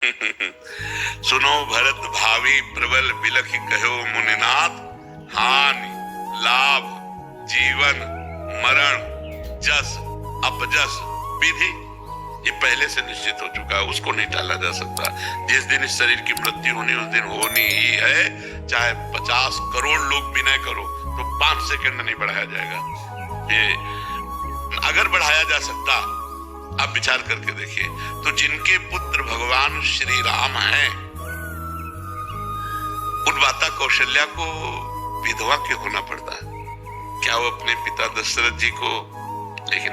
सुनो भरत भावी प्रबल बिलखि कहो मुनिनाथ, हानि लाभ जीवन मरण जस अपजस विधि ये पहले से निश्चित हो चुका है, उसको नहीं टाला जा सकता। जिस दिन इस शरीर की मृत्यु होनी उस दिन होनी ही है, चाहे 50 करोड़ लोग विनय करो तो 5 सेकंड नहीं बढ़ाया जाएगा। ये अगर बढ़ाया जा सकता, आप विचार करके देखिए, तो जिनके पुत्र भगवान श्री राम हैं, उन माता कौशल्या को विधवा क्यों होना पड़ता? क्या वो अपने पिता दशरथ जी को, लेकिन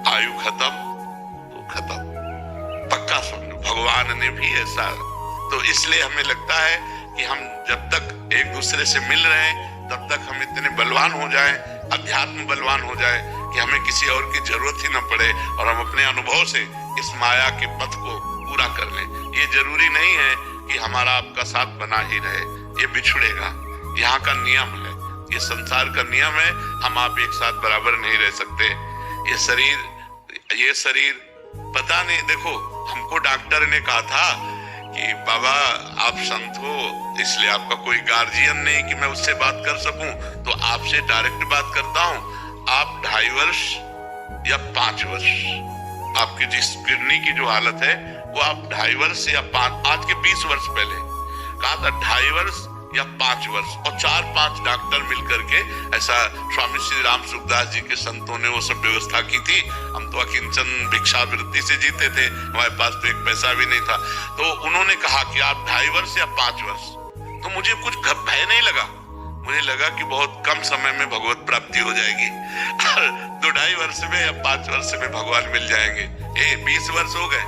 आयु खत्म तो खत्म, पक्का समझो भगवान ने भी ऐसा। तो इसलिए हमें लगता है कि हम जब तक एक दूसरे से मिल रहे हैं तब तक हम इतने बलवान हो जाएं, अध्यात्म बलवान हो जाए कि हमें किसी और की जरूरत ही न पड़े और हम अपने अनुभव से इस माया के पथ को पूरा कर लें। ये जरूरी नहीं है कि हमारा आपका साथ बना ही रहे, ये बिछुड़ेगा। यहाँ का नियम है, ये संसार का नियम है, हम आप एक साथ बराबर नहीं रह सकते। ये शरीर पता नहीं, देखो हमको डॉक्टर ने कहा था कि बाबा आप संत हो इसलिए आपका कोई गार्जियन नहीं कि मैं उससे बात कर सकूं, तो आपसे डायरेक्ट बात करता हूं। आप 2.5 वर्ष या 5 वर्ष, आपकी जिस किडनी की जो हालत है वो आप 2.5 वर्ष या 5, आज के 20 वर्ष पहले कहा था 2.5 वर्ष या 5 वर्ष, और 4-5 डॉक्टर मिलकर के ऐसा स्वामी श्री राम सुखदास जी के संतों ने वो सब व्यवस्था की थी। हम तो अकिंचन भिक्षावृत्ति से जीते थे, हमारे पास तो एक पैसा भी नहीं था। तो उन्होंने कहा कि आप 2.5 वर्ष या 5 वर्ष, तो मुझे कुछ भय नहीं लगा, मुझे लगा कि बहुत कम समय में भगवत प्राप्ति हो जाएगी। 2.5 वर्ष में या 5 वर्ष में भगवान मिल जाएंगे। 20 वर्ष हो गए,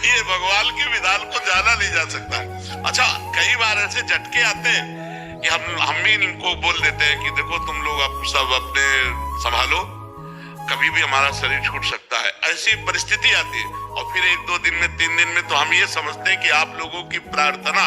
ये भगवान के विधान को जाना नहीं जा सकता। अच्छा, कई बार ऐसे झटके आते हैं कि हम भी इनको बोल देते हैं कि देखो तुम लोग अब सब अपने संभालो, कभी भी हमारा शरीर छूट सकता है, ऐसी परिस्थिति आती है। और फिर 1-2 दिन में 3 दिन में तो हम ये समझते हैं कि आप लोगों की प्रार्थना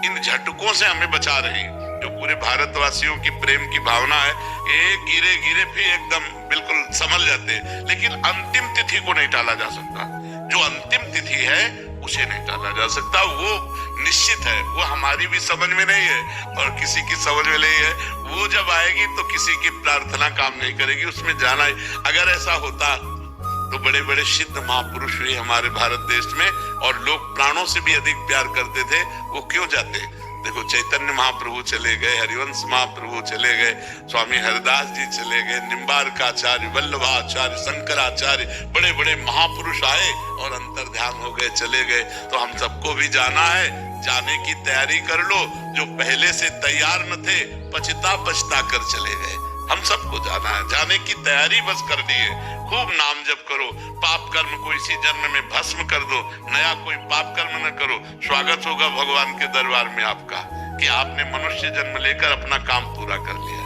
इन झटकों से हमें बचा रही, जो पूरे भारतवासियों की प्रेम की भावना है। ये गिरे गिरे फिर एकदम बिल्कुल संभल जाते हैं, लेकिन अंतिम तिथि को नहीं टाला जा सकता। जो अंतिम तिथि है उसे नहीं टाला जा सकता, वो निश्चित है, वो हमारी भी समझ में नहीं है और किसी की समझ में नहीं है। वो जब आएगी तो किसी की प्रार्थना काम नहीं करेगी, उसमें जाना ही। अगर ऐसा होता तो बड़े बड़े सिद्ध महापुरुष हुए हमारे भारत देश में, और लोग प्राणों से भी अधिक प्यार करते थे, वो क्यों जाते? देखो चैतन्य महाप्रभु चले गए, हरिवंश महाप्रभु चले गए, स्वामी हरिदास जी चले गए, निम्बारकाचार्य, वल्लभाचार्य, शंकराचार्य, बड़े बड़े महापुरुष आए और अंतर ध्यान हो गए, चले गए। तो हम सबको भी जाना है, जाने की तैयारी कर लो। जो पहले से तैयार न थे पछता पछता कर चले गए। हम सबको जाना है, जाने की तैयारी बस करनी है। खूब नाम जप करो, पाप कर्म को इसी जन्म में भस्म कर दो, नया कोई पाप कर्म न करो। स्वागत होगा भगवान के दरबार में आपका कि आपने मनुष्य जन्म लेकर अपना काम पूरा कर लिया।